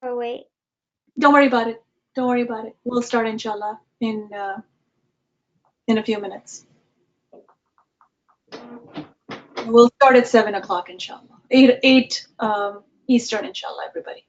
Oh, wait. Don't worry about it. Don't worry about it. We'll start inshallah in a few minutes. We'll start at 7 o'clock inshallah. 8 Eastern inshallah, everybody.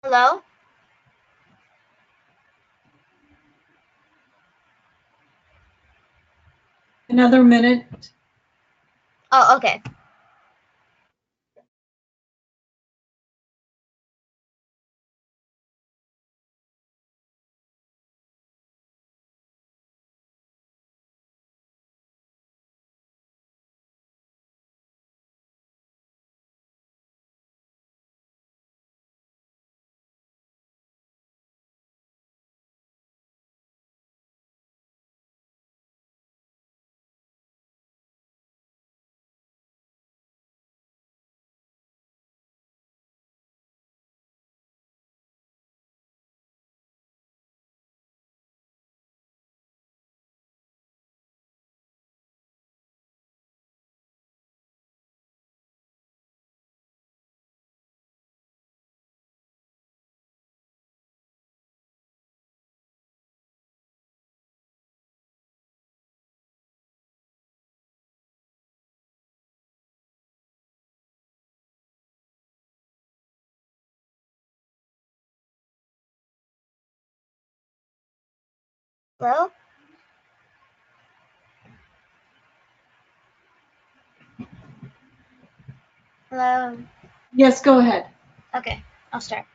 Hello? Another minute. Oh, okay. Hello? Hello? Yes, go ahead. Okay, I'll start.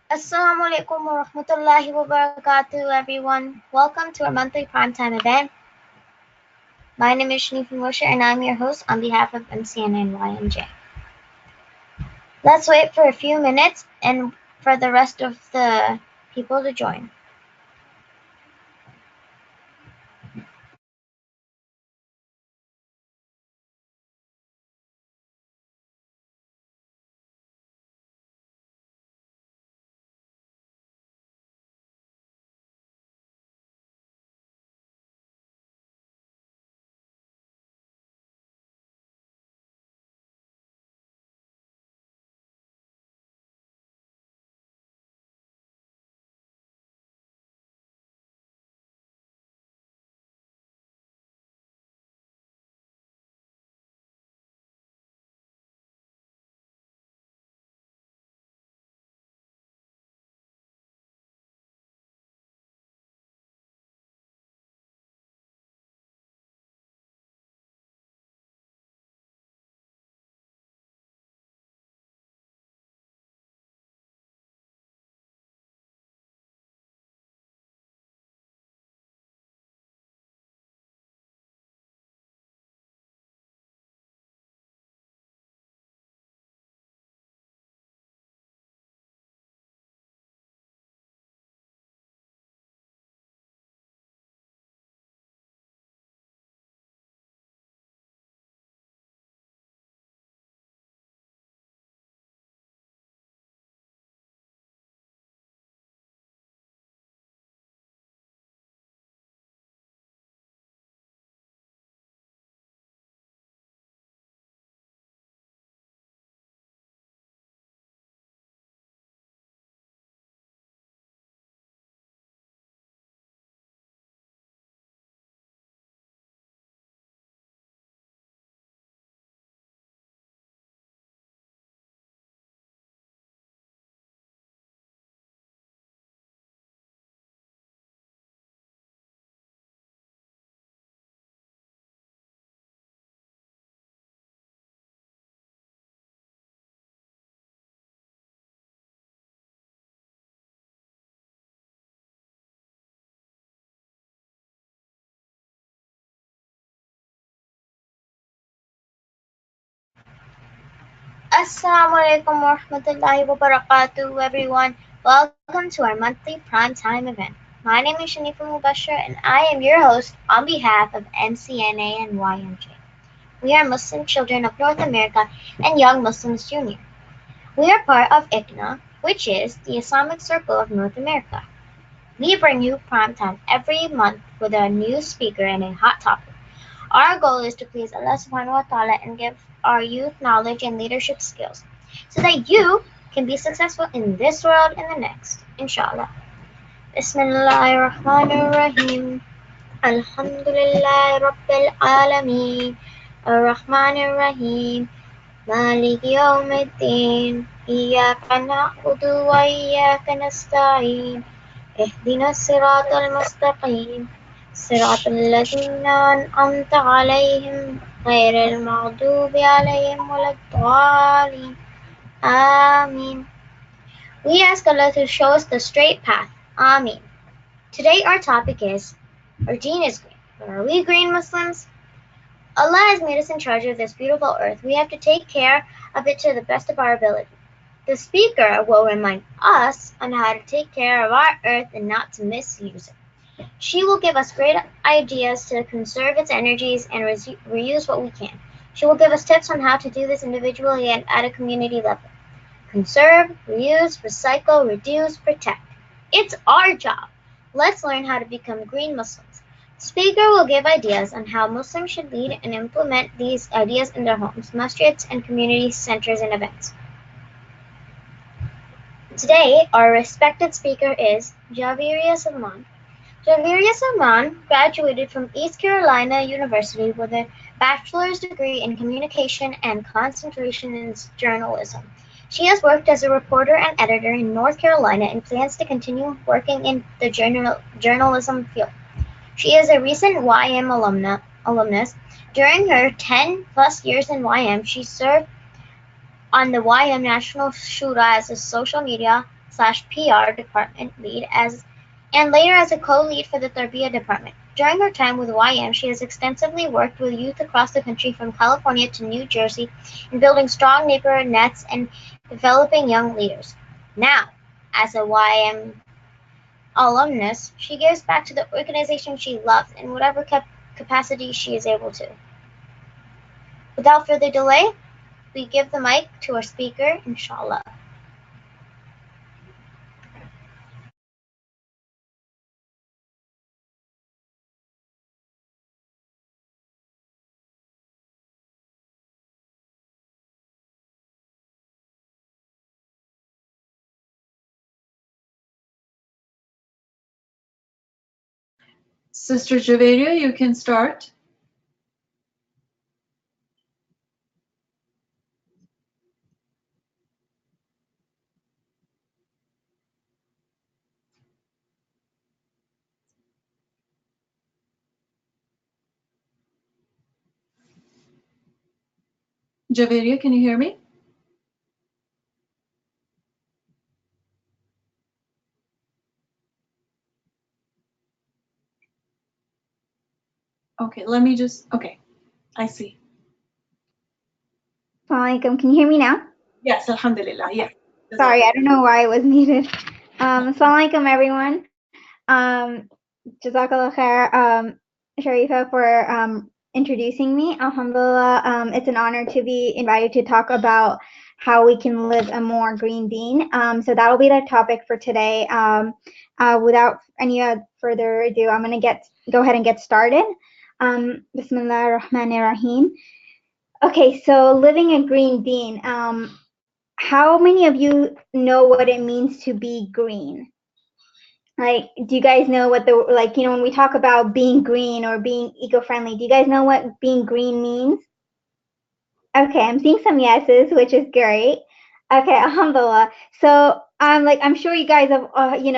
Assalamualaikum warahmatullahi wabarakatuh, everyone. Welcome to our monthly primetime event. My name is Shanifa Moshe, and I'm your host on behalf of MCNA and YMJ. Let's wait for a few minutes and for the rest of the people to join. Assalamualaikum warahmatullahi wabarakatuh, everyone. Welcome to our monthly primetime event. My name is Shanifa Mubashir, and I am your host on behalf of MCNA and YMJ. We are Muslim Children of North America and Young Muslims Junior. We are part of ICNA, which is the Islamic Circle of North America. We bring you primetime every month with a new speaker and a hot topic. Our goal is to please Allah subhanahu wa ta'ala and give our youth knowledge and leadership skills so that you can be successful in this world and the next, inshallah. Bismillahirrahmanirrahim. Alhamdulillah Rabbil Alameen. Ar-Rahmanir Rahim. مالك يوم الدين إياك نعبد وإياك نستعين اهدنا الصراط المستقيم صراط الذين أنعمت عليهم غير المغضوب عليهم ولا الضالين آمين. We ask Allah to show us the straight path. Ameen. Today our topic is, our deen is green, but are we green Muslims? Allah has made us in charge of this beautiful earth. We have to take care of it to the best of our ability. The speaker will remind us on how to take care of our earth and not to misuse it. She will give us great ideas to conserve its energies and reuse what we can. She will give us tips on how to do this individually and at a community level. Conserve, reuse, recycle, reduce, protect. It's our job. Let's learn how to become green Muslims. The speaker will give ideas on how Muslims should lead and implement these ideas in their homes, masjids, and community centers and events. Today, our respected speaker is Javiria Salman. Javiria Salman graduated from East Carolina University with a bachelor's degree in communication and concentration in journalism. She has worked as a reporter and editor in North Carolina and plans to continue working in the journalism field. She is a recent YM alumnus. During her 10 plus years in YM, she served on the YM National Shura as a social media/PR department lead and later as a co-lead for the Tarbiyah department. During her time with YM, she has extensively worked with youth across the country from California to New Jersey in building strong neighborhood nets and developing young leaders. Now, as a YM alumnus, she gives back to the organization she loves in whatever capacity she is able to. Without further delay, we give the mic to our speaker, inshallah. Sister Javeria, you can start. Javeria, can you hear me? Okay, okay, I see. Assalamualaikum. Can you hear me now? Yes, alhamdulillah, yes. Sorry, I don't know why it was muted. Assalamualaikum, everyone. Jazakallah khair, Sharifa, for introducing me. Alhamdulillah, it's an honor to be invited to talk about how we can live a more green deen. So that will be the topic for today. Without any further ado, I'm going to go ahead and get started. Bismillah ar-Rahman ar-Rahim. Okay, so living a green deen. How many of you know what it means to be green? Like, do you guys know what when we talk about being green or being eco-friendly, do you guys know what being green means? Okay, I'm seeing some yeses, which is great. Okay, alhamdulillah. So I'm sure you guys have, while you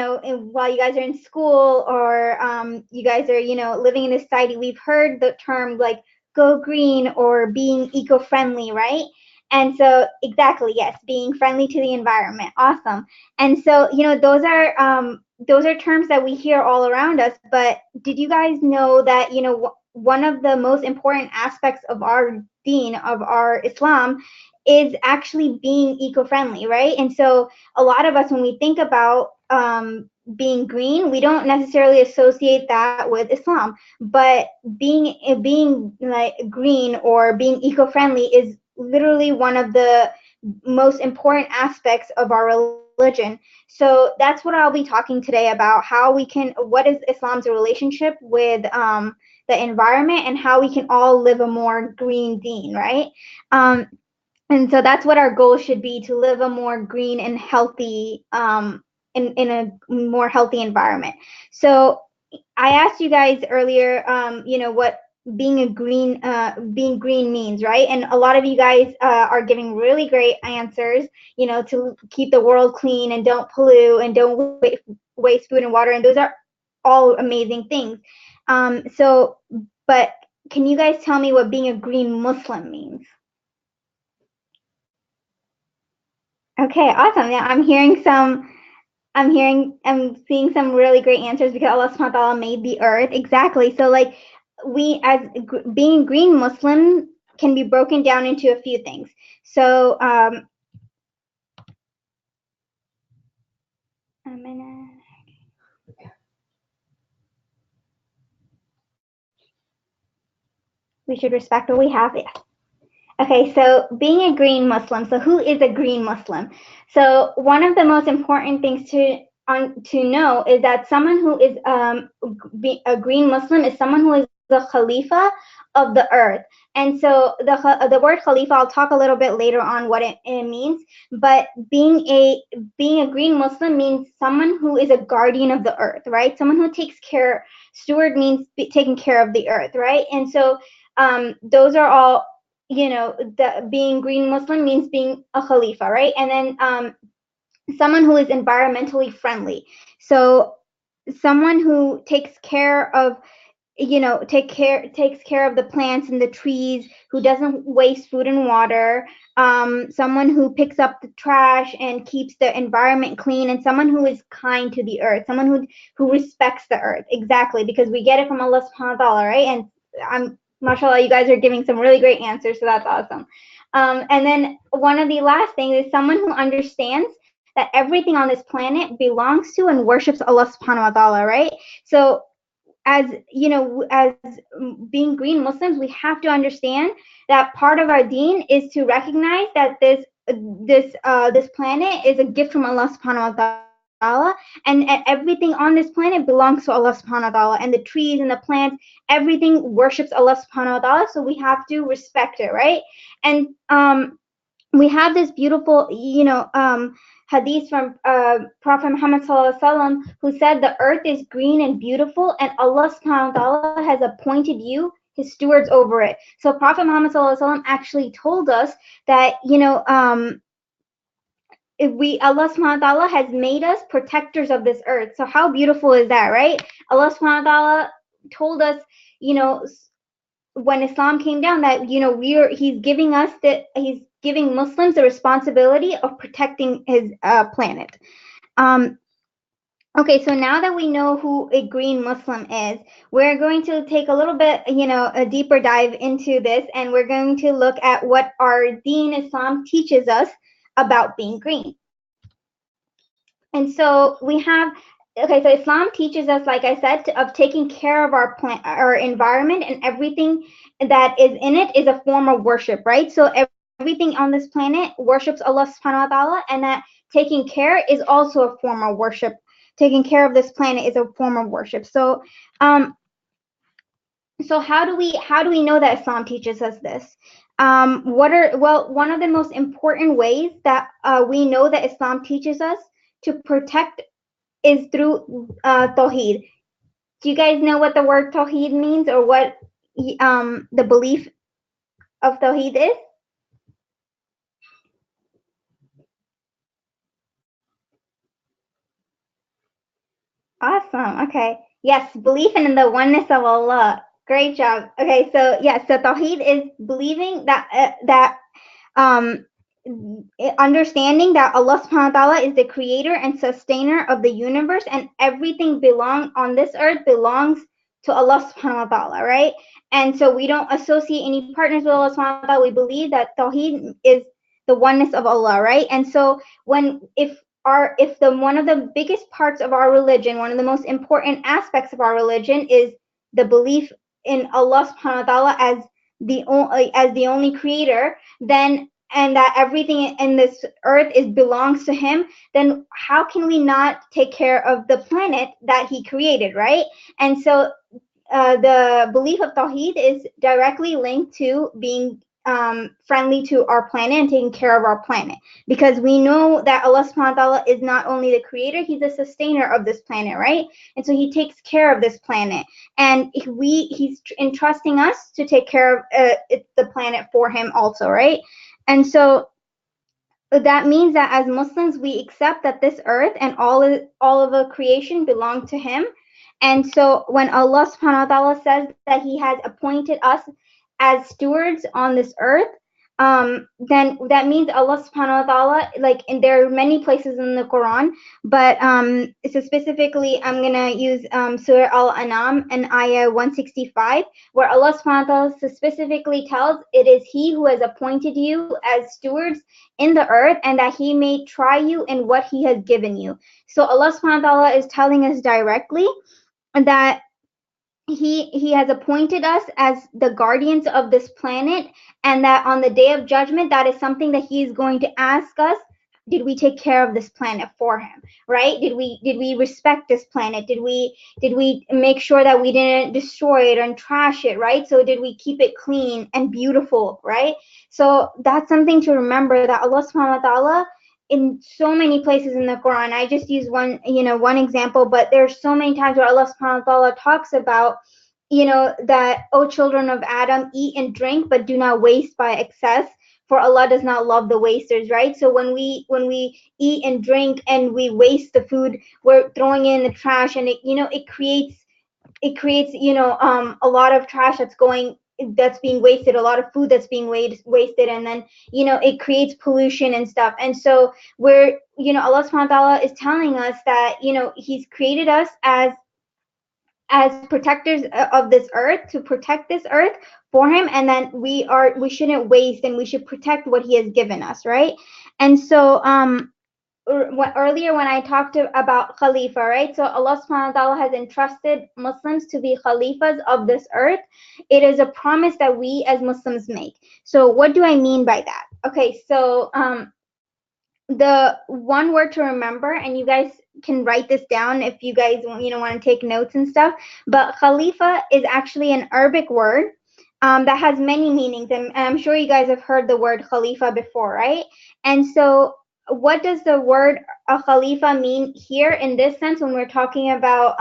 guys are in school or you guys are, living in a society, we've heard the term like go green or being eco-friendly, right? And so exactly, yes, being friendly to the environment. Awesome. And so, those are terms that we hear all around us, but did you guys know that, one of the most important aspects of our deen, of our Islam, is actually being eco-friendly, right? And so a lot of us, when we think about being green, we don't necessarily associate that with Islam, but being like green or being eco-friendly is literally one of the most important aspects of our religion. So that's what I'll be talking today about, what is Islam's relationship with the environment and how we can all live a more green deen, right? And so that's what our goal should be, to live a more green and healthy, in a more healthy environment. So I asked you guys earlier, what being green means, right? And a lot of you guys are giving really great answers, to keep the world clean and don't pollute and don't waste food and water, and those are all amazing things. But can you guys tell me what being a green Muslim means? Okay, awesome. Yeah, I'm seeing some really great answers because Allah subhanahu wa ta'ala made the earth. Exactly. So like we as being green Muslim can be broken down into a few things. So I'm gonna we should respect what we have. Yeah. Okay, so being a green Muslim. So who is a green Muslim? So one of the most important things to know is that someone who is a green Muslim is someone who is the Khalifa of the earth. And so the word Khalifa, I'll talk a little bit later on what it means. But being a green Muslim means someone who is a guardian of the earth, right? Someone who takes care. Steward means taking care of the earth, right? And so those are all, being green Muslim means being a Khalifa, right? And then someone who is environmentally friendly. So someone who takes care of takes care of the plants and the trees, who doesn't waste food and water, someone who picks up the trash and keeps the environment clean, and someone who is kind to the earth, someone who respects the earth. Exactly, because we get it from Allah subhanahu wa ta'ala, right? And mashallah, you guys are giving some really great answers, so that's awesome. And then one of the last things is someone who understands that everything on this planet belongs to and worships Allah subhanahu wa ta'ala, right? So as being green Muslims, we have to understand that part of our deen is to recognize that this planet is a gift from Allah subhanahu wa ta'ala, and everything on this planet belongs to Allah subhanahu wa ta'ala, and the trees and the plants, everything worships Allah subhanahu wa ta'ala, so we have to respect it, right? And we have this beautiful, hadith from Prophet Muhammad sallallahu who said the earth is green and beautiful, and Allah subhanahu wa ta'ala has appointed you his stewards over it. So Prophet Muhammad sallallahu actually told us that, if Allah subhanahu wa ta'ala has made us protectors of this earth. So how beautiful is that, right? Allah subhanahu wa ta'ala told us, when Islam came down, that he's giving Muslims the responsibility of protecting his planet. Okay, so now that we know who a green Muslim is, we're going to take a little bit, a deeper dive into this, and we're going to look at what our Deen Islam teaches us about being green. And so we have, okay, so Islam teaches us, like I said, of taking care of our environment, and everything that is in it is a form of worship, right? So everything on this planet worships Allah subhanahu wa ta'ala, and that taking care is also a form of worship. Taking care of this planet is a form of worship. So so how do we know that Islam teaches us this? One of the most important ways that we know that Islam teaches us to protect is through Tawheed. Do you guys know what the word Tawheed means, or what the belief of Tawheed is? Awesome. Okay. Yes, belief in the oneness of Allah. Great job. Okay, so yes, so Tawheed is believing that understanding that Allah subhanahu wa ta'ala is the creator and sustainer of the universe, and everything on this earth belongs to Allah subhanahu wa ta'ala, right? And so we don't associate any partners with Allah subhanahu wa ta'ala. We believe that Tawheed is the oneness of Allah, right? And so one of the biggest parts of our religion, one of the most important aspects of our religion, is the belief in Allah subhanahu wa ta'ala as the only creator, then, and that everything in this earth belongs to him, then how can we not take care of the planet that he created, right? And so the belief of Tawheed is directly linked to being friendly to our planet and taking care of our planet, because we know that Allah subhanahu wa ta'ala is not only the creator, he's the sustainer of this planet, right? And so he takes care of this planet, and he's entrusting us to take care of the planet for him also, right? And so that means that as Muslims, we accept that this earth and all of the creation belong to him. And so when Allah subhanahu wa ta'ala says that he has appointed us as stewards on this earth, then that means Allah subhanahu wa ta'ala, like, and there are many places in the Quran, but so specifically I'm gonna use Surah Al-An'am and Ayah 165, where Allah subhanahu wa ta'ala specifically tells it is He who has appointed you as stewards in the earth, and that He may try you in what He has given you. So Allah subhanahu wa ta'ala is telling us directly that he has appointed us as the guardians of this planet, and that on the day of judgment, that is something that he is going to ask us. Did we take care of this planet for him, right? Did we respect this planet? Did we make sure that we didn't destroy it and trash it, right? So did we keep it clean and beautiful, right? So that's something to remember, that Allah subhanahu wa ta'ala, in so many places in the Quran, I just use one example, but there's so many times where Allah subhanahu wa ta'ala talks about, that, O children of Adam, eat and drink, but do not waste by excess, for Allah does not love the wasters, right? So when we eat and drink and we waste the food, we're throwing it in the trash, and it creates a lot of trash that's being wasted, a lot of food that's being wasted, and then it creates pollution and stuff. And so Allah subhanahu wa ta'ala is telling us that he's created us as protectors of this earth, to protect this earth for him, and then we shouldn't waste, and we should protect what he has given us, right? And so earlier when I talked about Khalifa, right? So Allah subhanahu wa ta'ala has entrusted Muslims to be Khalifas of this earth. It is a promise that we as Muslims make. So what do I mean by that? Okay, so the one word to remember, and you guys can write this down if you guys want to take notes and stuff, but Khalifa is actually an Arabic word that has many meanings, and I'm sure you guys have heard the word Khalifa before, right? And so what does the word Khalifa mean here in this sense when we're talking about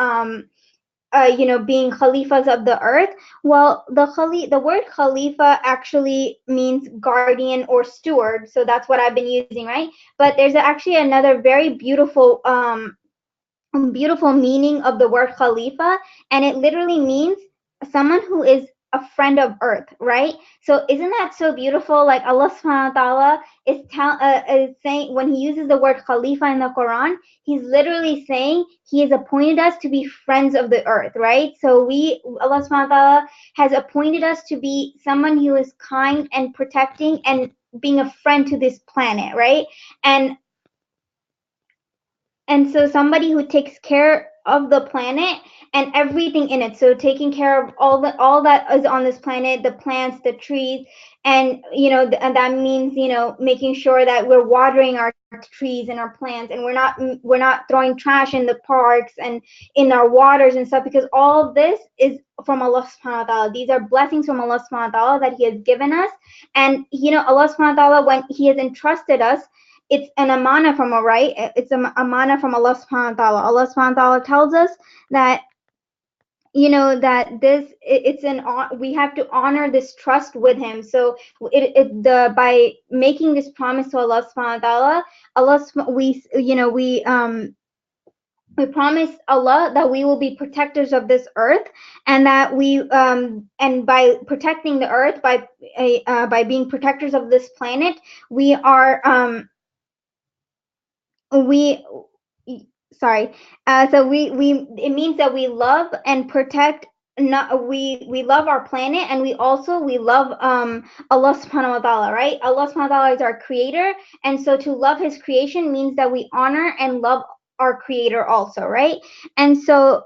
being Khalifas of the earth? Well, the word Khalifa actually means guardian or steward, so that's what I've been using, right? But there's actually another very beautiful meaning of the word Khalifa, and it literally means someone who is a friend of earth, right? So isn't that so beautiful? Like Allah subhanahu wa ta'ala is saying, when he uses the word Khalifa in the Quran, he's literally saying he has appointed us to be friends of the earth, right? So Allah subhanahu wa ta'ala has appointed us to be someone who is kind and protecting and being a friend to this planet, right? And so somebody who takes care of the planet and everything in it, so taking care of all that is on this planet, the plants, the trees, and and that means making sure that we're watering our trees and our plants, and we're not throwing trash in the parks and in our waters and stuff, because all of this is from Allah subhanahu wa ta'ala. These are blessings from Allah subhanahu wa ta'ala that he has given us. And Allah subhanahu wa ta'ala, when he has entrusted us, it's an amana from it's an amana from Allah subhanahu wa ta'ala. Allah subhanahu wa ta'ala tells us that that we have to honor this trust with him. So by making this promise to Allah subhanahu wa ta'ala, we promise Allah that we will be protectors of this earth, and that and by protecting the earth, by being protectors of this planet, we are we sorry so we it means that we love and protect, not we love our planet, and we love Allah subhanahu wa ta'ala, right? Allah subhanahu wa ta'ala is our creator, and so to love his creation means that we honor and love our creator also, right? And so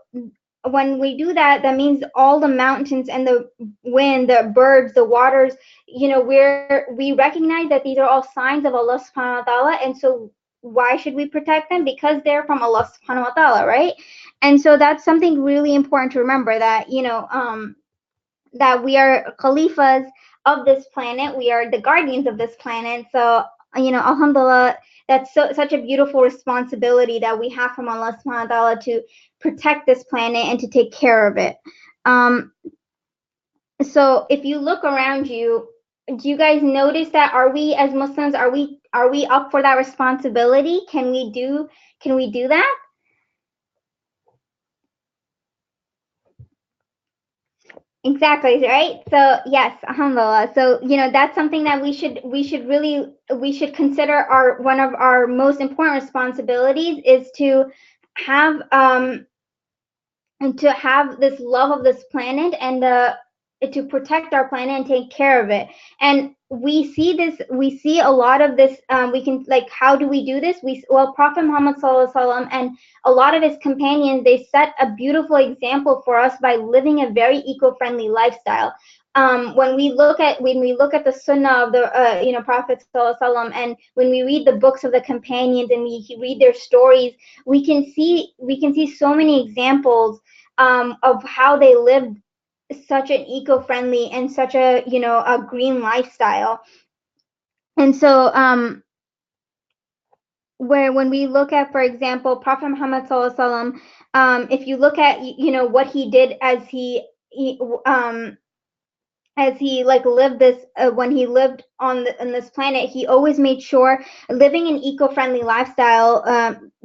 when we do that, that means all the mountains and the wind, the birds, the waters, we recognize that these are all signs of Allah subhanahu wa ta'ala, and so why should we protect them? Because they're from Allah subhanahu wa ta'ala, right? And so that's something really important to remember, that that we are Khalifas of this planet. We are the guardians of this planet. So, alhamdulillah, that's such a beautiful responsibility that we have from Allah subhanahu wa ta'ala to protect this planet and to take care of it. So if you look around you, do you guys notice that, are we as Muslims, are we up for that responsibility? Can we do that? Exactly, right? So yes, alhamdulillah. So, that's something that we should consider our one of our most important responsibilities, is to have this love of this planet, and to protect our planet and take care of it. And we see a lot of this. We can, like, how do we do this? Prophet Muhammad sallallahu alaihi wasallam and a lot of his companions, they set a beautiful example for us by living a very eco-friendly lifestyle. When we look at the Sunnah of the Prophet sallallahu alaihi wasallam, and when we read the books of the companions and we read their stories, we can see so many examples of how they lived such an eco-friendly and such a green lifestyle. And so, when we look at, for example, Prophet Muhammad sallallahu alaihi wasallam, if you look at what he did as he like lived this, when he lived on this planet, he always made sure living an eco-friendly lifestyle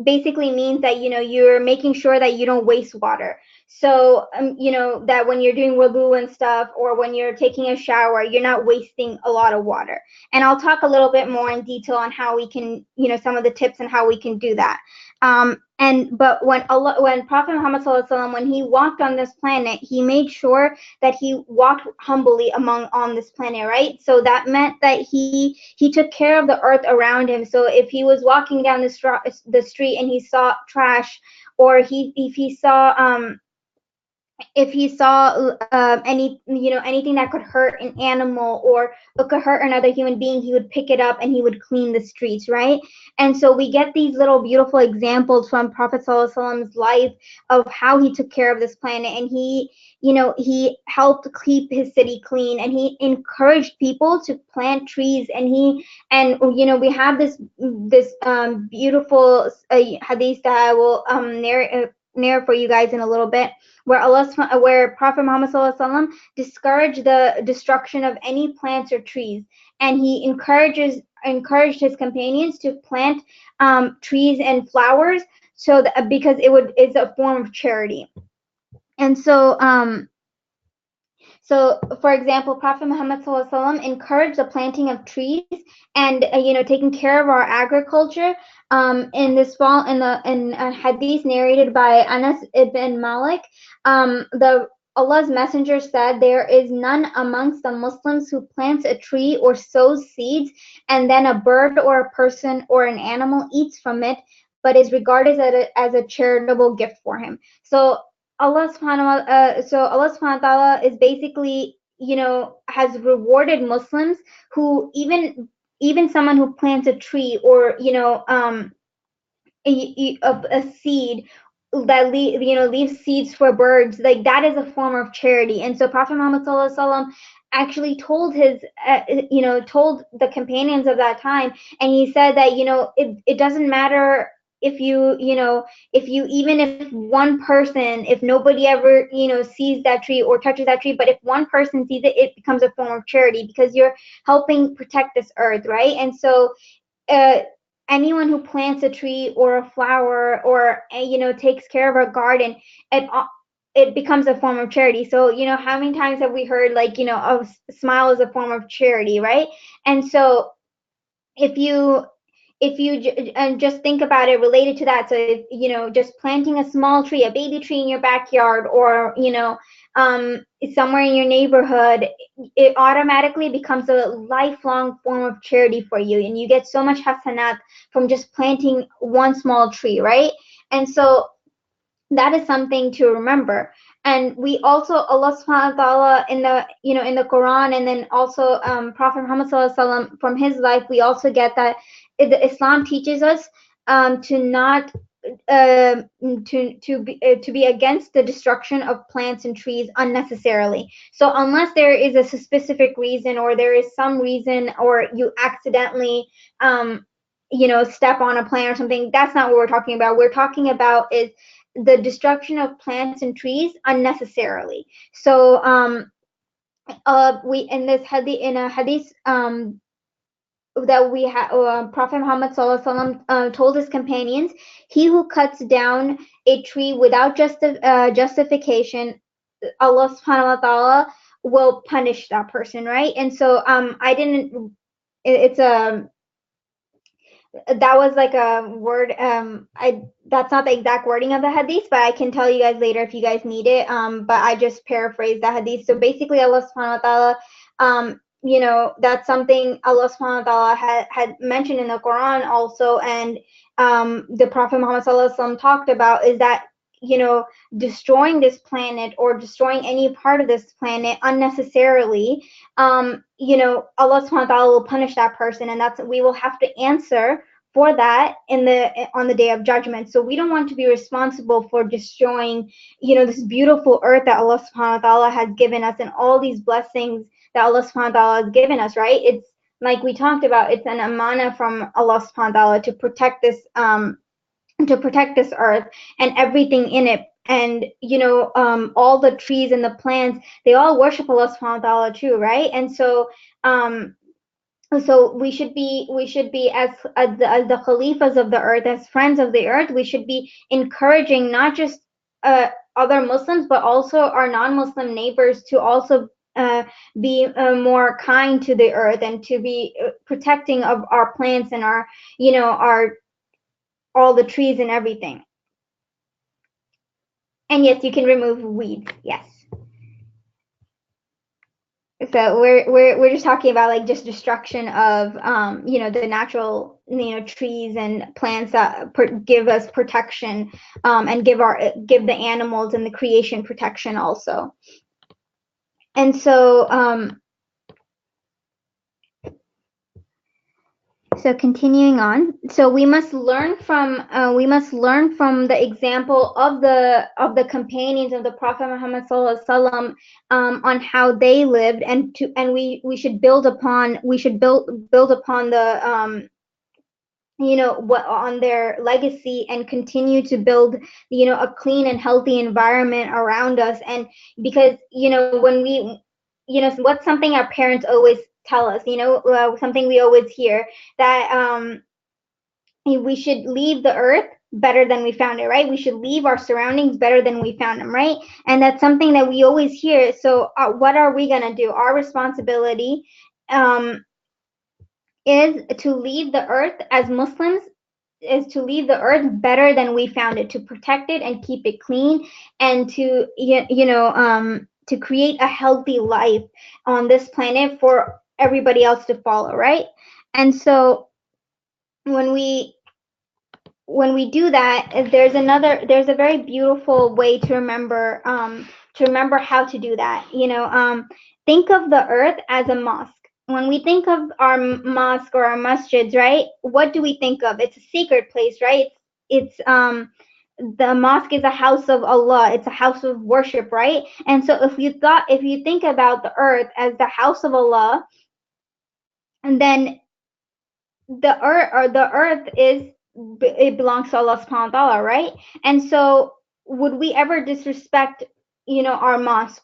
basically means that you're making sure that you don't waste water. So that when you're doing wudu and stuff, or when you're taking a shower, you're not wasting a lot of water. And I'll talk a little bit more in detail on how we can, some of the tips and how we can do that. But when Prophet Muhammad sallallahu alaihi wasallam, when he walked on this planet, he made sure that he walked humbly on this planet, right? So that meant that he took care of the earth around him. So if he was walking down the street and he saw trash, or if he saw anything that could hurt an animal or could hurt another human being, he would pick it up and he would clean the streets, right? And so we get these little beautiful examples from Prophet sallallahu alaihi wasallam's life of how he took care of this planet, and he helped keep his city clean, and he encouraged people to plant trees. And we have this beautiful hadith that I will narrate for you guys in a little bit, where Prophet Muhammad sallallahu alaihi wasallam discouraged the destruction of any plants or trees, and he encouraged his companions to plant trees and flowers, because it's a form of charity. And so, for example, Prophet Muhammad sallallahu alaihi wasallam encouraged the planting of trees, and taking care of our agriculture. In a hadith narrated by Anas ibn Malik, the Allah's messenger said, "There is none amongst the Muslims who plants a tree or sows seeds, and then a bird or a person or an animal eats from it, but is regarded as a charitable gift for him." So Allah subhanahu wa ta'ala is basically, has rewarded Muslims who, even someone who plants a tree, or a seed that leaves seeds for birds, like that is a form of charity. And so Prophet Muhammad sallallahu alaihi wasallam actually told told the companions of that time, and he said that it doesn't matter if even if one person, if nobody ever sees that tree or touches that tree, but if one person sees it, it becomes a form of charity, because you're helping protect this earth, right? And so anyone who plants a tree or a flower, or takes care of a garden, it becomes a form of charity. So how many times have we heard, like, a smile is a form of charity, right? And so if you and just think about it related to that. So if, just planting a small tree, a baby tree in your backyard, or somewhere in your neighborhood, it automatically becomes a lifelong form of charity for you, and you get so much hasanat from just planting one small tree, right? And so that is something to remember. And we also, Allah subhanahu wa ta'ala, in the Quran, and then also Prophet Muhammad sallallahu alaihi wasallam, from his life, we also get that Islam teaches us to not to be against the destruction of plants and trees unnecessarily. So unless there is a specific reason, or there is some reason, or you accidentally step on a plant or something, that's not what we're talking about. We're talking about is the destruction of plants and trees unnecessarily. So we in this hadith, in a hadith that we have, Prophet Muhammad sallallahu alaihi wasallam told his companions, he who cuts down a tree without justification, Allah subhanahu wa ta'ala will punish that person, right? And so I didn't it's a that was like a word, I that's not the exact wording of the hadith, but I can tell you guys later if you guys need it. But I just paraphrased the hadith. So basically Allah subhanahu wa ta'ala, that's something Allah subhanahu wa ta'ala had mentioned in the Quran also, and the Prophet Muhammad sallallahu alaihi wasallam talked about, is that destroying this planet or destroying any part of this planet unnecessarily, Allah subhanahu wa ta'ala will punish that person, and that's, we will have to answer for that on the day of judgment. So we don't want to be responsible for destroying this beautiful earth that Allah subhanahu wa ta'ala has given us, and all these blessings that Allah subhanahu wa ta'ala has given us, right? It's like we talked about, it's an amana from Allah subhanahu wa ta'ala to protect this earth and everything in it. And all the trees and the plants, they all worship Allah subhanahu wa ta'ala too, right? And so we should be as the khalifas of the earth, as friends of the earth, we should be encouraging not just other Muslims, but also our non-Muslim neighbors to also be more kind to the earth, and to be protecting of our plants and our all the trees and everything. And yes, you can remove weeds. Yes. So we're just talking about like just destruction of the natural trees and plants that give us protection, and give the animals and the creation protection also. And so continuing on, so we must learn from the example of the companions of the Prophet Muhammad sallallahu alaihi wasallam, on how they lived, and we should build upon the what on their legacy, and continue to build a clean and healthy environment around us. And because when we what's something our parents always tell us, something we always hear, that we should leave the earth better than we found it, right? We should leave our surroundings better than we found them, right? And that's something that we always hear. So what are we going to do? Our responsibility is to leave the earth, as Muslims, is to leave the earth better than we found it, to protect it and keep it clean, and to to create a healthy life on this planet for everybody else to follow, right? And so when we do that, there's a very beautiful way to remember how to do that. Think of the earth as a mosque. When we think of our mosque or our masjids, right, what do we think of? It's a sacred place, right? It's the mosque is a house of Allah. It's a house of worship, right? And so if you think about the earth as the house of Allah, and then the earth it belongs to Allah subhanahu wa ta'ala, right? And so would we ever disrespect our mosque?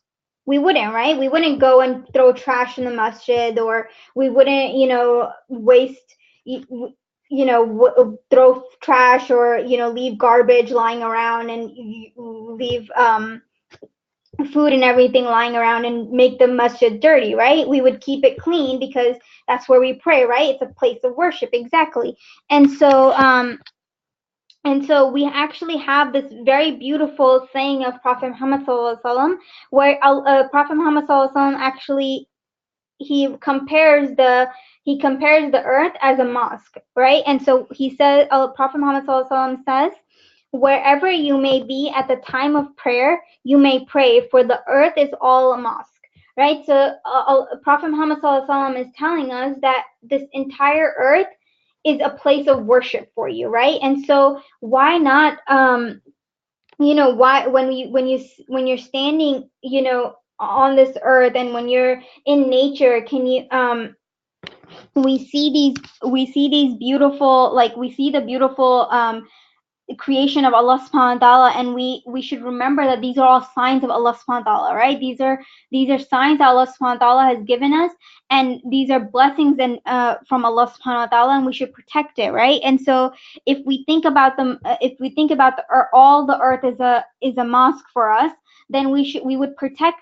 We wouldn't, right? We wouldn't go and throw trash in the masjid, or we wouldn't waste throw trash, or leave garbage lying around, and leave food and everything lying around, and make the masjid dirty, right? We would keep it clean, because that's where we pray, right? It's a place of worship, exactly. And so we actually have this very beautiful saying of Prophet Muhammad sallallahu alaihi wasallam, where Prophet Muhammad sallallahu alaihi wasallam actually he compares the earth as a mosque, right? And so he says, Prophet Muhammad sallallahu alaihi wasallam says, wherever you may be at the time of prayer, you may pray, for the earth is all a mosque, right? So Prophet Muhammad sallallahu alaihi wasallam is telling us that this entire earth is a place of worship for you, right? And so why not, why when you're standing, on this earth, and when you're in nature, can you we see these beautiful, like we see the beautiful creation of Allah subhanahu wa ta'ala, and we should remember that these are all signs of Allah subhanahu wa ta'ala, right? These are signs that Allah subhanahu wa ta'ala has given us, and these are blessings and from Allah subhanahu wa ta'ala, and we should protect it, right? And so if we think about them, if we think about all the earth is a mosque for us, then we would protect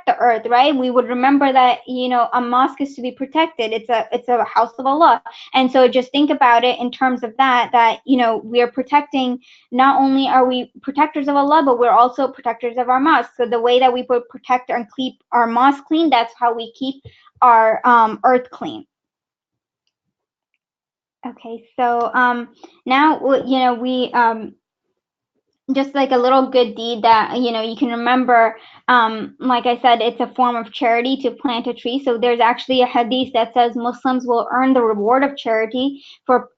the earth, right? We would remember that, a mosque is to be protected. It's a house of Allah. And so just think about it in terms of that, we are protecting, not only are we protectors of Allah, but we're also protectors of our mosque. So the way that we protect and keep our mosque clean, that's how we keep our earth clean. Okay, so now, we just like a little good deed that you can remember. Like I said, it's a form of charity to plant a tree. So there's actually a hadith that says Muslims will earn the reward of charity for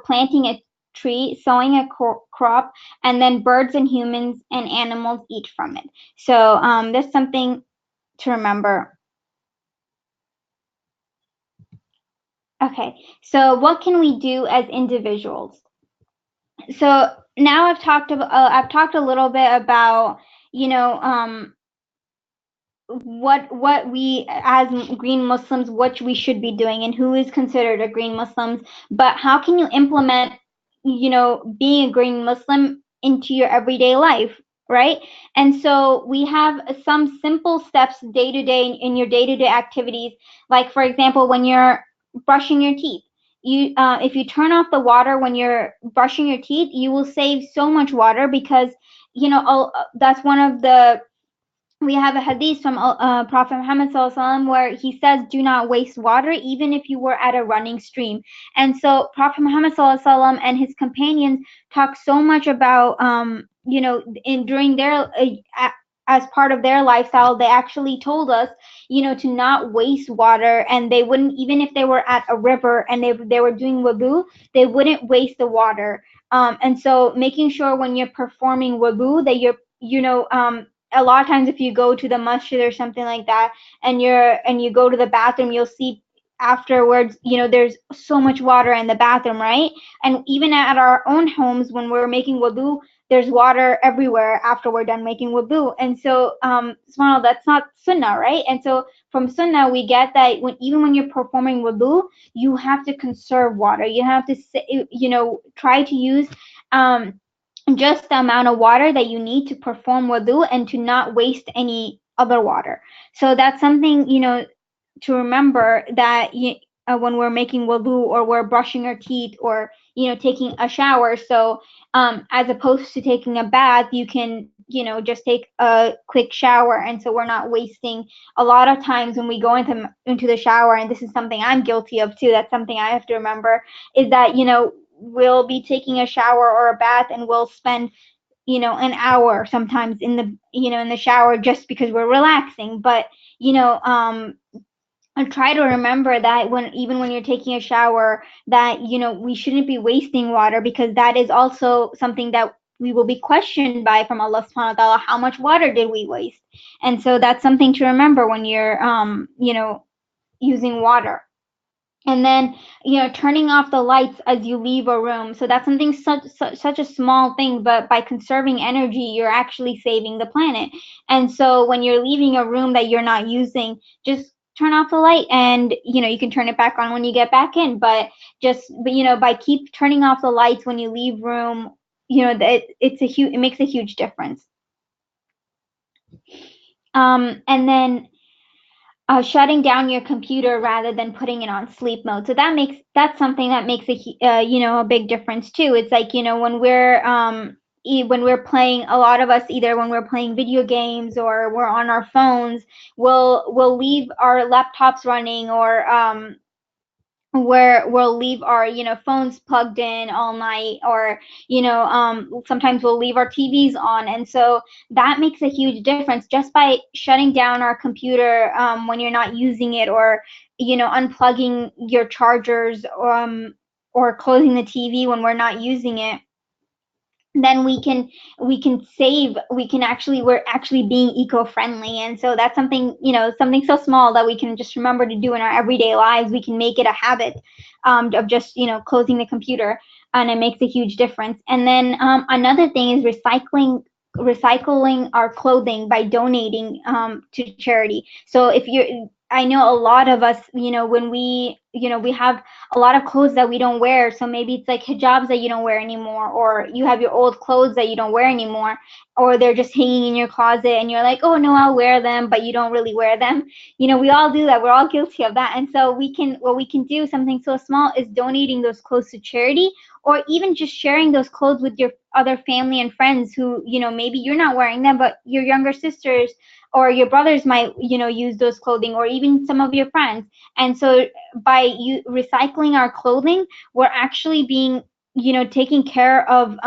planting a tree, sowing a crop, and then birds and humans and animals eat from it. So there's something to remember. Okay, so what can we do as individuals? So now I've talked a little bit about, what we as green Muslims, what we should be doing, and who is considered a green Muslim. But how can you implement, being a green Muslim into your everyday life, right? And so we have some simple steps day to day in your day to day activities. Like for example, when you're brushing your teeth, if you turn off the water when you're brushing your teeth, you will save so much water, because that's one of the, we have a hadith from Prophet Muhammad SAW where he says, "Do not waste water, even if you were at a running stream." And so Prophet Muhammad SAW and his companions talk so much about, during their as part of their lifestyle, they actually told us, to not waste water, and they wouldn't, even if they were at a river and they were doing wudu, they wouldn't waste the water. And so making sure when you're performing wudu that you're, a lot of times if you go to the masjid or something like that, and you go to the bathroom, you'll see afterwards, there's so much water in the bathroom, right? And even at our own homes, when we're making wudu, there's water everywhere after we're done making wudu. And so subhanAllah, that's not sunnah, right? And so from sunnah we get that even when you're performing wudu, you have to conserve water. You have to try to use just the amount of water that you need to perform wudu, and to not waste any other water. So that's something, to remember, that when we're making wudu, or we're brushing our teeth, or taking a shower. So as opposed to taking a bath, you can just take a quick shower. And so we're not wasting. A lot of times when we go into the shower, and this is something I'm guilty of too, that's something I have to remember, is that we'll be taking a shower or a bath, and we'll spend an hour sometimes in the shower, just because we're relaxing. But I try to remember that even when you're taking a shower, that we shouldn't be wasting water, because that is also something that we will be questioned by from Allah subhanahu wa ta'ala. How much water did we waste? And so that's something to remember when you're using water. And then turning off the lights as you leave a room. So that's something such a small thing, but by conserving energy, you're actually saving the planet. And so when you're leaving a room that you're not using, just turn off the light, and you can turn it back on when you get back in. But by keep turning off the lights when you leave room, it makes a huge difference. And then shutting down your computer rather than putting it on sleep mode. So that's something that makes a big difference too. It's like when we're playing, a lot of us, either when we're playing video games or we're on our phones, we'll leave our laptops running, or where we'll leave our phones plugged in all night, or sometimes we'll leave our TVs on. And so that makes a huge difference, just by shutting down our computer when you're not using it, or unplugging your chargers, or closing the TV when we're not using it, then we can save, we're actually being eco-friendly. And so that's something, something so small that we can just remember to do in our everyday lives. We can make it a habit, of just closing the computer, and it makes a huge difference. And then another thing is recycling our clothing by donating to charity. So if you're I know a lot of us, when we have a lot of clothes that we don't wear. So maybe it's like hijabs that you don't wear anymore, or you have your old clothes that you don't wear anymore, or they're just hanging in your closet and you're like, oh no, I'll wear them, but you don't really wear them. We all do that. We're all guilty of that. And so what we can do, something so small, is donating those clothes to charity, or even just sharing those clothes with your other family and friends who, maybe you're not wearing them, but your younger sisters or your brothers might, use those clothing, or even some of your friends. And so by you recycling our clothing, we're actually being, taking care of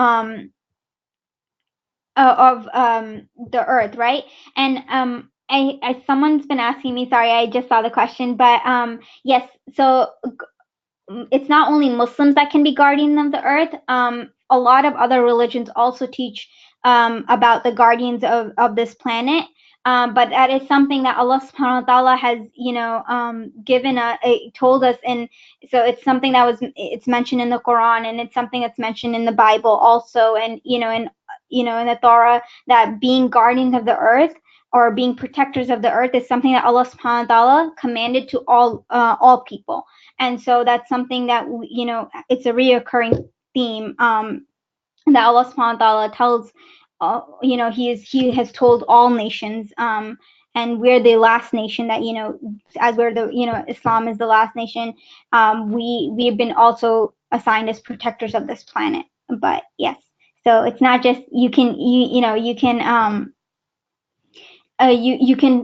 the earth, right? And someone's been asking me, sorry, I just saw the question, but yes, so it's not only Muslims that can be guardians of the earth. A lot of other religions also teach about the guardians of this planet. But that is something that Allah subhanahu wa ta'ala has, told us. And so it's something it's mentioned in the Quran, and it's something that's mentioned in the Bible also. And, in the Torah, that being guardians of the earth, or being protectors of the earth, is something that Allah subhanahu wa ta'ala commanded to all people. And so that's something that, it's a reoccurring theme, that Allah subhanahu wa ta'ala tells, he has told all nations, and we're the last nation that, as we're the, Islam is the last nation, we have been also assigned as protectors of this planet. But yes, so it's not just, you can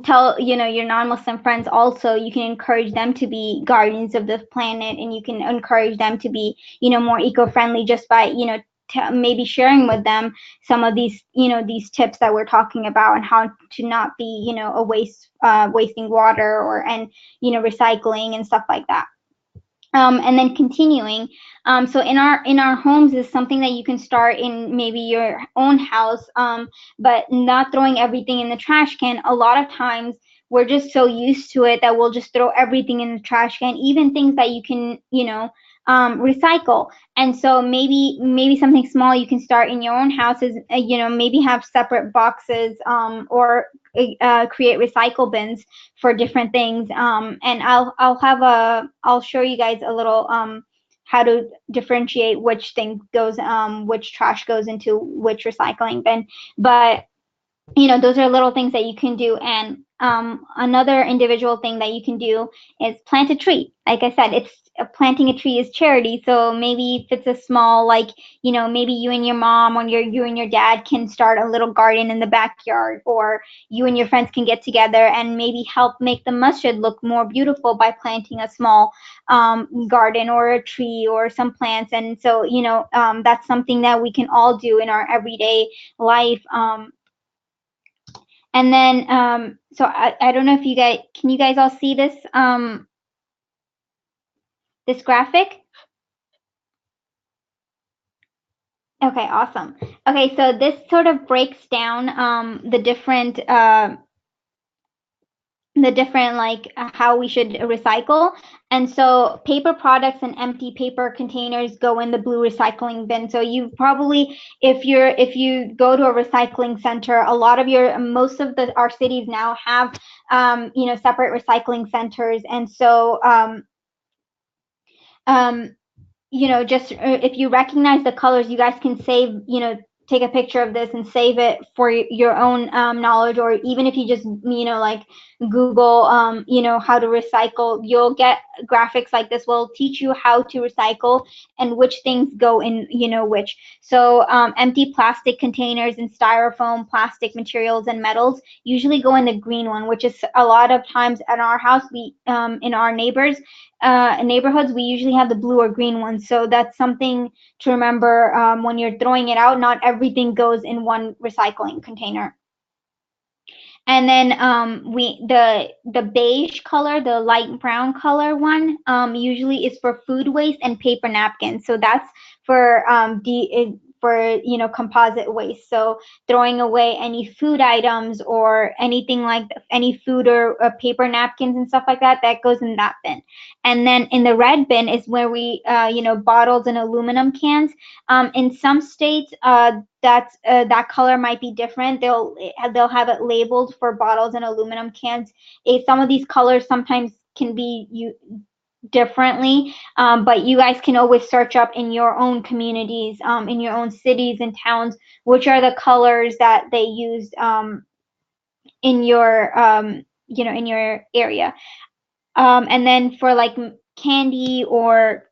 tell, your non-Muslim friends also. You can encourage them to be guardians of the planet, and you can encourage them to be, more eco-friendly, just by, maybe sharing with them some of these tips that we're talking about, and how to not be, wasting water, and recycling and stuff like that. And then continuing, so in our homes is something that you can start in maybe your own house, but not throwing everything in the trash can. A lot of times we're just so used to it that we'll just throw everything in the trash can, even things that you can, recycle. And so maybe something small you can start in your own house is, maybe have separate boxes, or create recycle bins for different things. And I'll show you guys a little, how to differentiate which thing goes, which trash goes into which recycling bin. But those are little things that you can do. And another individual thing that you can do is plant a tree. Like I said, it's planting a tree is charity. So maybe if it's a small, like, maybe you and your mom, or you and your dad can start a little garden in the backyard, or you and your friends can get together and maybe help make the masjid look more beautiful by planting a small garden, or a tree, or some plants. And so, that's something that we can all do in our everyday life. And then, so I don't know if can you guys all see this, this graphic? Okay, awesome. Okay, so this sort of breaks down the different like how we should recycle. And so paper products and empty paper containers go in the blue recycling bin. So you probably, if you go to a recycling center, most of our cities now have separate recycling centers. And so just if you recognize the colors, you guys can save, take a picture of this and save it for your own knowledge. Or even if you just, like Google, how to recycle, you'll get graphics like this will teach you how to recycle and which things go in, which. So empty plastic containers and styrofoam, plastic materials and metals usually go in the green one, which is a lot of times at our house, in our neighborhoods, we usually have the blue or green ones. So that's something to remember, when you're throwing it out. Not everything goes in one recycling container. And then the beige color, the light brown color one, usually is for food waste and paper napkins. So that's for for composite waste. So throwing away any food items or anything like any food or paper napkins and stuff like that, that goes in that bin. And then in the red bin is where we bottles and aluminum cans. In some states, that color might be different. They'll have it labeled for bottles and aluminum cans. Some of these colors sometimes can be differently, but you guys can always search up in your own communities, in your own cities and towns, which are the colors that they used in your in your area. And then for like candy or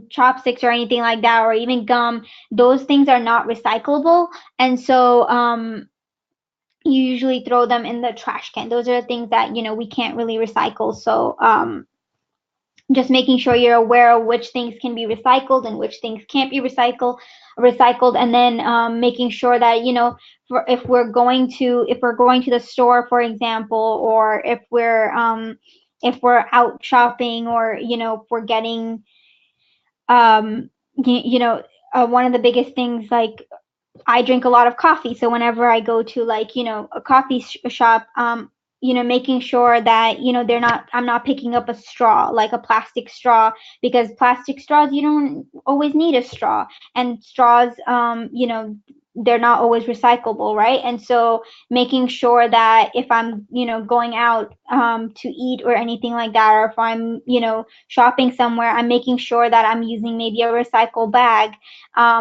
chopsticks or anything like that, or even gum, those things are not recyclable, and so you usually throw them in the trash can. Those are the things that we can't really recycle. So just making sure you're aware of which things can be recycled and which things can't be recycled, and then making sure that if we're going to the store, for example, or if we're out shopping, or if we're getting you, you know one of the biggest things, like I drink a lot of coffee, so whenever I go to like a coffee shop, making sure that I'm not picking up a straw, like a plastic straw, because plastic straws, you don't always need a straw, and straws, they're not always recyclable, right? And so making sure that if I'm going out to eat or anything like that, or if I'm shopping somewhere, I'm making sure that I'm using maybe a recycle bag,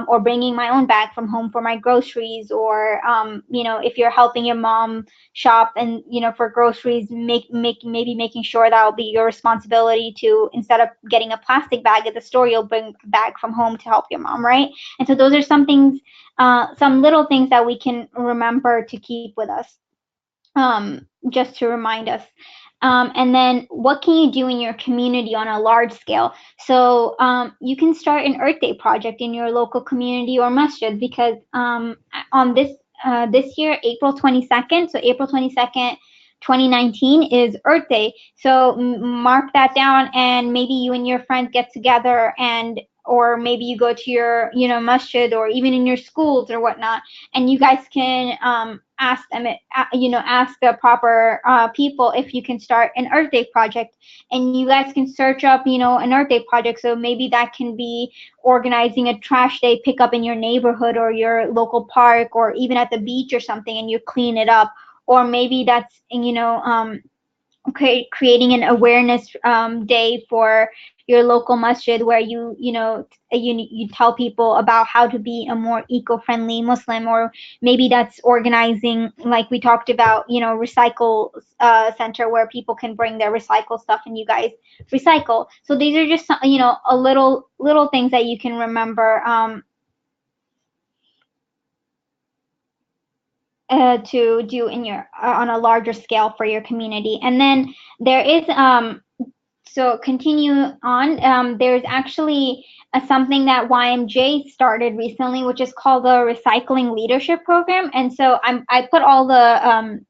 or bringing my own bag from home for my groceries, or if you're helping your mom shop and for groceries, maybe making sure that'll be your responsibility to, instead of getting a plastic bag at the store, you'll bring a bag from home to help your mom, right? And so those are some things, some little things that we can remember to keep with us, just to remind us. And then what can you do in your community on a large scale? So you can start an Earth Day project in your local community or masjid, because on this year, April 22nd, so April 22nd, 2019 is Earth Day. So mark that down, and maybe you and your friends get together, and or maybe you go to your masjid, or even in your schools or whatnot, and you guys can ask them, ask the proper people if you can start an Earth Day project, and you guys can search up an Earth Day project. So maybe that can be organizing a trash day pickup in your neighborhood or your local park, or even at the beach or something, and you clean it up. Or maybe that's creating an awareness day for your local masjid, where you tell people about how to be a more eco-friendly Muslim. Or maybe that's organizing, like we talked about, recycle center, where people can bring their recycle stuff and you guys recycle. So these are just a little things that you can remember, to do in your on a larger scale for your community. And then there is so continue on. There's actually something that YMJ started recently, which is called the Recycling Leadership Program. And so I put all the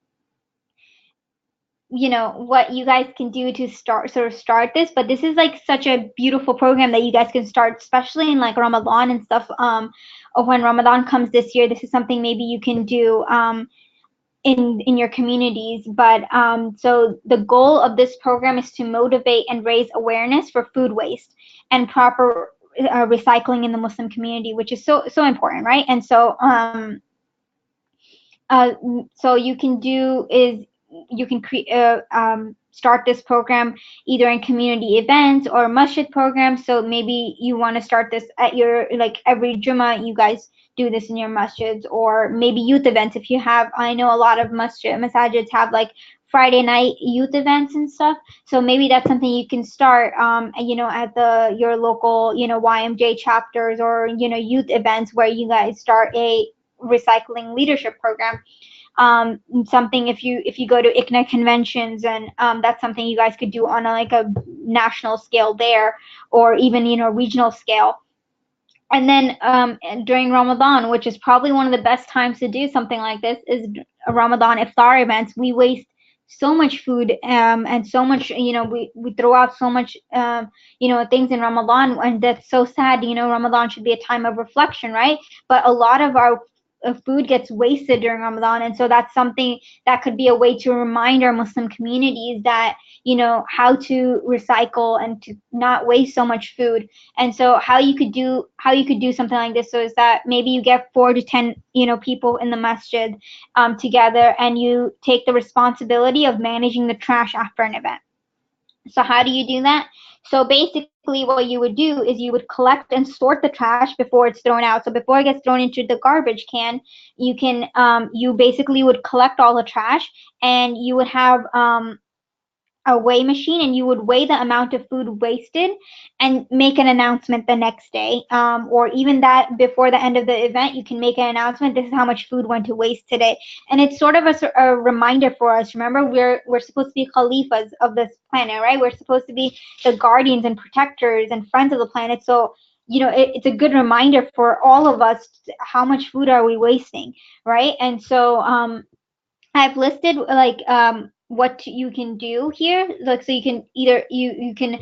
what you guys can do to start this. But this is like such a beautiful program that you guys can start, especially in like Ramadan and stuff. When Ramadan comes this year, this is something maybe you can do in your communities. But so the goal of this program is to motivate and raise awareness for food waste and proper recycling in the Muslim community, which is so important, right? And so uh, so you can do is you can start this program either in community events or masjid programs. So maybe you want to start this at your, like every Jummah, you guys do this in your masjids, or maybe youth events. If you have, I know a lot of masajids have like Friday night youth events and stuff. So maybe that's something you can start, at your local, YMJ chapters, or youth events, where you guys start a recycling leadership program. Something, if you go to ICNA conventions, and that's something you guys could do on like a national scale there, or even regional scale. And then during Ramadan, which is probably one of the best times to do something like this, is Ramadan iftar events. We waste so much food and so much, we throw out so much, things in Ramadan, and that's so sad. Ramadan should be a time of reflection, right? But a lot of our food gets wasted during Ramadan, and so that's something that could be a way to remind our Muslim communities that how to recycle and to not waste so much food. And so how you could do something like this, so is that maybe you get 4 to 10 people in the masjid together, and you take the responsibility of managing the trash after an event. So how do you do that? So basically what you would do is you would collect and sort the trash before it's thrown out. So before it gets thrown into the garbage can, you basically would collect all the trash, and you would have a weigh machine, and you would weigh the amount of food wasted and make an announcement the next day, or even that before the end of the event you can make an announcement, this is how much food went to waste today. And it's sort of a reminder for us. Remember, we're supposed to be khalifas of this planet, right? We're supposed to be the guardians and protectors and friends of the planet. So it's a good reminder for all of us, how much food are we wasting, right? And so I've listed like what you can do here. Like, so you can either you can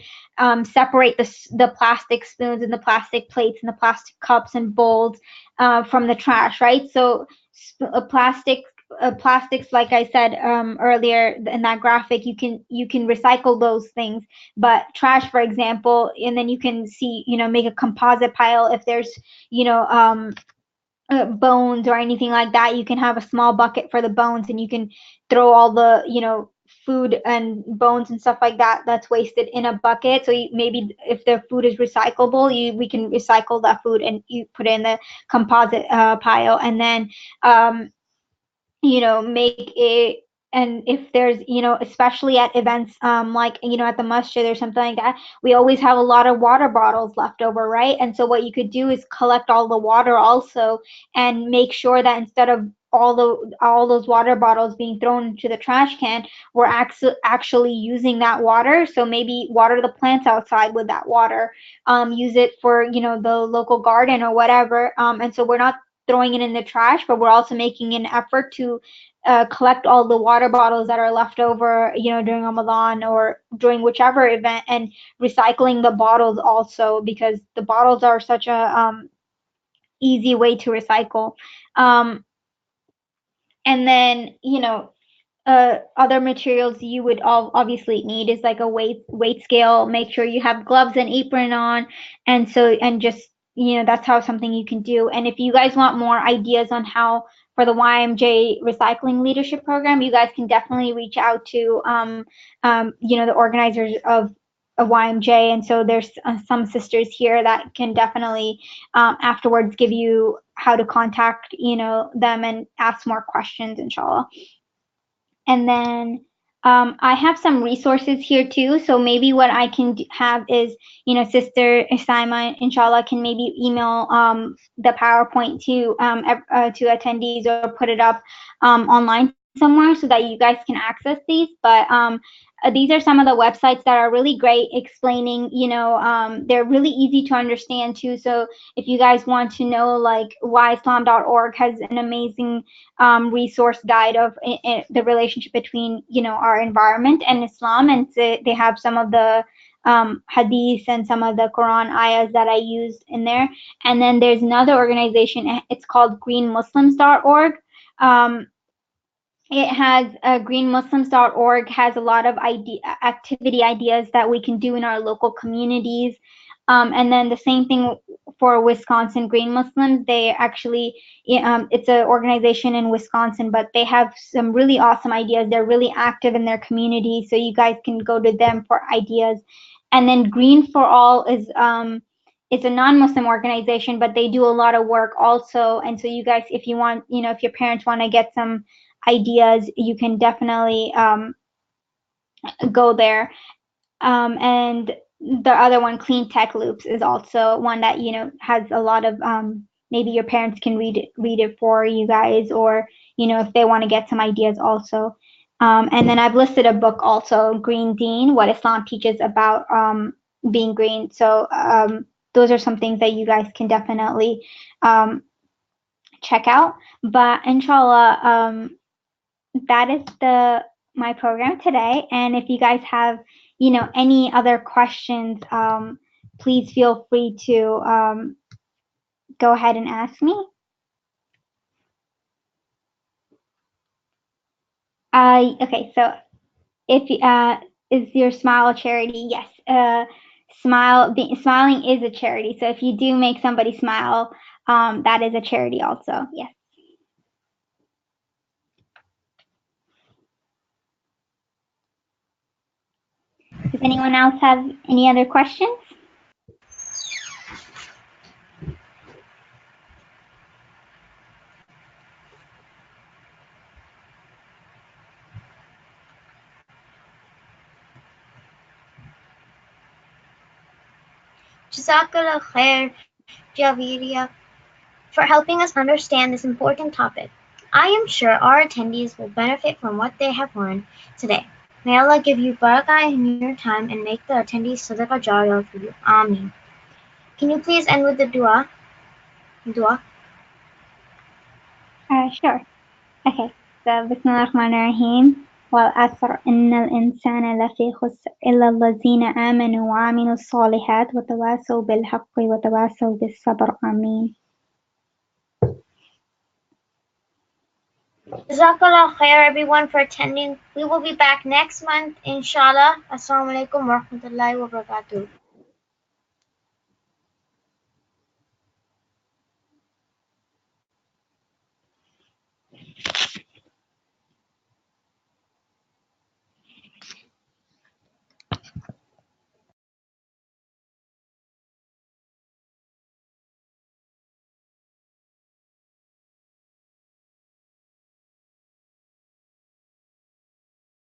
separate the plastic spoons and the plastic plates and the plastic cups and bowls from the trash, right? So plastics, like I said earlier in that graphic, you can recycle those things. But trash, for example, and then you can see, make a composite pile. If there's you know bones or anything like that, you can have a small bucket for the bones, and you can throw all the food and bones and stuff like that that's wasted in a bucket. So maybe if the food is recyclable, we can recycle that food and you put it in the composite pile. And then make it. And if there's, especially at events, like, at the masjid or something like that, we always have a lot of water bottles left over, right? And so what you could do is collect all the water also, and make sure that instead of all those water bottles being thrown into the trash can, we're actually using that water. So maybe water the plants outside with that water, use it for, the local garden or whatever. And so we're not throwing it in the trash, but we're also making an effort to collect all the water bottles that are left over, during Ramadan or during whichever event, and recycling the bottles also, because the bottles are such a easy way to recycle. Um, and then, other materials you would obviously need is like a weight scale. Make sure you have gloves and apron on, and just that's how something you can do. And if you guys want more ideas on how for the YMJ Recycling Leadership Program, you guys can definitely reach out to the organizers of YMJ. And so there's some sisters here that can definitely afterwards give you how to contact them and ask more questions, inshallah. And then I have some resources here too. So maybe what I can have is, Sister Isaima, inshallah, can maybe email the PowerPoint to attendees, or put it up online somewhere so that you guys can access these. But these are some of the websites that are really great explaining, they're really easy to understand too. So if you guys want to know, like, whyislam.org has an amazing resource guide of the relationship between, our environment and Islam. And so they have some of the hadith and some of the Quran ayahs that I used in there. And then there's another organization, it's called greenmuslims.org. It has greenmuslims.org has a lot of activity ideas that we can do in our local communities. And then the same thing for Wisconsin Green Muslims. They actually, it's an organization in Wisconsin, but they have some really awesome ideas. They're really active in their community, so you guys can go to them for ideas. And then Green for All is it's a non-Muslim organization, but they do a lot of work also. And so you guys, if you want, if your parents want to get some ideas, you can definitely go there. And the other one, Clean Tech Loops, is also one that has a lot of maybe your parents can read it for you guys, or if they want to get some ideas also. And then I've listed a book also, Green Deen, What Islam Teaches About being green. So those are some things that you guys can definitely check out. But inshallah, that is my program today. And if you guys have, any other questions, please feel free to go ahead and ask me. Okay, so if is your smile a charity? Yes. Smiling is a charity. So if you do make somebody smile, that is a charity also. Yes. Does anyone else have any other questions? Jazakallah khair, Javiria, for helping us understand this important topic. I am sure our attendees will benefit from what they have learned today. May Allah give you barakah in your time and make the attendees sadaqah jariyah for you. Ameen. Can you please end with the dua? Dua. Sure. Okay. So Bismillahirrahmanirrahim. والعصر إن الإنسان لفي خسر إلا الذين آمنوا وعملوا الصالحات وتواصوا بالحق وتواصوا بالصبر. آمين. Jazakallah khair everyone for attending. We will be back next month, inshallah. Assalamu alaikum wa rahmatullahi wa barakatuh.